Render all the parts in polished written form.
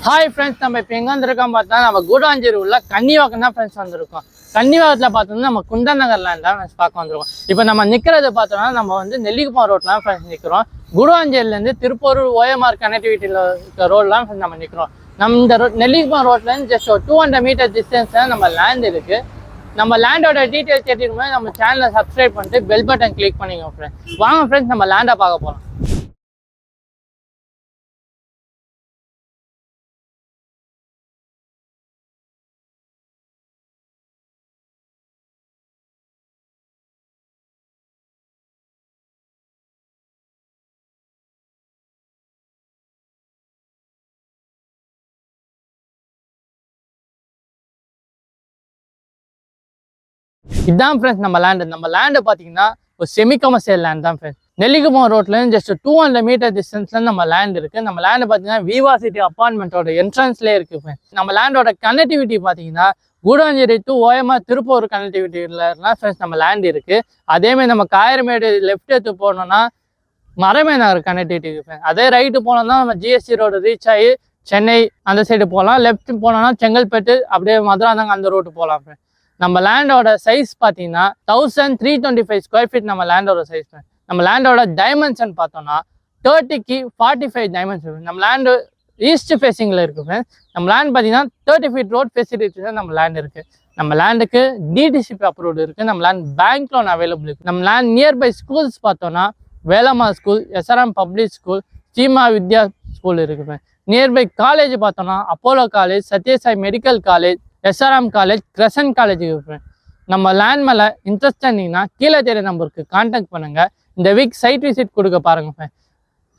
Hi friends, நம்ம இப்போ எங்கே வந்திருக்கோம் பார்த்தா நம்ம கூடாஞ்சேரி உள்ள கன்னிவாக்கம் தான் ஃப்ரெண்ட்ஸ் வந்திருக்கோம். கன்னிவாக்கத்தில் பார்த்தோம்னா நம்ம குந்தன் நகர் லேண்ட் தான் ஃப்ரெண்ட்ஸ் பார்க்க வந்திருக்கோம். இப்போ நம்ம நிற்கிறத பார்த்தோம்னா நம்ம வந்து நெல்லிக்குப்பம் ரோட்டில் தான் ஃப்ரெண்ட்ஸ் நிற்கிறோம். கூடாஞ்சேரியிலேருந்து திருப்பூர் ஓஎம்ஆர் கனெக்டிவிட்டியில் இருக்க ரோடெலாம் ஃப்ரெண்ட்ஸ் நம்ம நிற்கிறோம். நம்ம இந்த நெல்லிக்குப்பம் ரோட்லேருந்து ஜஸ்ட் ஒரு 200 மீட்டர் டிஸ்டன்ஸில் நம்ம லேண்ட் இருக்குது. நம்ம லேண்டோட டீட்டெயில்ஸ் கேட்டுக்கும்போது நம்ம சேனலை சப்ஸ்கிரைப் பண்ணிட்டு பெல் பட்டன் கிளிக் பண்ணிக்கோங்க ஃப்ரெண்ட்ஸ். வாங்க ஃப்ரெண்ட்ஸ், நம்ம லேண்டை பார்க்க போகிறோம். இதுதான் ஃப்ரெண்ட்ஸ் நம்ம லேண்டு பார்த்தீங்கன்னா ஒரு செமி கமர்ஷியல் லேண்ட் தான் ஃப்ரெண்ட்ஸ். நெல்லிக்குப்பம் ரோட்லேருந்து ஜஸ்ட் 200 மீட்டர் டிஸ்டன்ஸ்ல நம்ம லேண்ட் இருக்குது. நம்ம லேண்டு பார்த்தீங்கன்னா விவா சிட்டி அப்பார்ட்மெண்ட்டோட என்ட்ரன்ஸ்லேயே இருக்குது ஃப்ரெண்ட்ஸ். நம்ம லேண்டோட கனெக்டிவிட்டி பார்த்தீங்கன்னா கூடாஞ்சேரி டு ஓஎம்ஆர் திருப்பூர் கனெக்டிவிட்டிலாம் ஃப்ரெண்ட்ஸ் நம்ம லேண்ட் இருக்குது. அதேமாதிரி நம்ம காயரமேடு லெஃப்ட் எடுத்து போனோம்னா மரமே நகர் கனெக்டிவிட்டி இருக்குது. அதே ரைட்டு போனோம்னா நம்ம ஜிஎஸ்டி ரோடு ரீச் ஆகி சென்னை அந்த சைடு போகலாம். லெஃப்ட் போனோம்னா செங்கல்பேட்டு அப்படியே மதுராந்தகம் அந்த ரோட்டு போகலாம் ஃப்ரெண்ட்ஸ். நம்ம லேண்டோட சைஸ் பார்த்தீங்கன்னா 1325 ஸ்கொயர் ஃபீட் நம்ம லேண்டோட சைஸ். நம்ம லேண்டோட டைமென்ஷன் பார்த்தோம்னா 30க்கு 45 டைமென்ஷன். நம்ம லேண்டு ஈஸ்ட் ஃபேஸிங்கில் இருக்குது ஃப்ரெண்ட்ஸ். நம்ம லேண்ட் பார்த்தீங்கன்னா 30 ஃபீட் ரோட் ஃபெசிலிட்டி தான் நம்ம லேண்ட் இருக்குது. நம்ம லேண்டுக்கு டிடிசிபி அப்ரூவ்டு இருக்குது. நம்ம லேண்ட் பேங்க் லோன் அவைலபிள் இருக்குது. நம்ம லேண்ட் நியர்பை ஸ்கூல்ஸ் பார்த்தோன்னா Velammal school, SRM public school, Seema Vidya school இருக்குது. நியர்பை காலேஜ் பார்த்தோன்னா Apollo college, Sathya Sai medical college, SRM college, Crescent college இருக்குது. நம்ம லேண்ட் மேலே இன்ட்ரெஸ்ட் இருந்தீங்கன்னா கீழே தெரிய நம்பருக்கு கான்டாக்ட் பண்ணுங்கள். இந்த வீக் சைட் விசிட் கொடுக்க பாருங்க.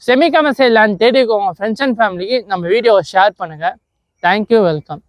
செமி கமர்ஷியல் லேண்ட் தேடிக்கோங்க ஃப்ரெண்ட்ஸ் அண்ட் ஃபேமிலிக்கு நம்ம வீடியோவை ஷேர் பண்ணுங்கள். Thank you, welcome.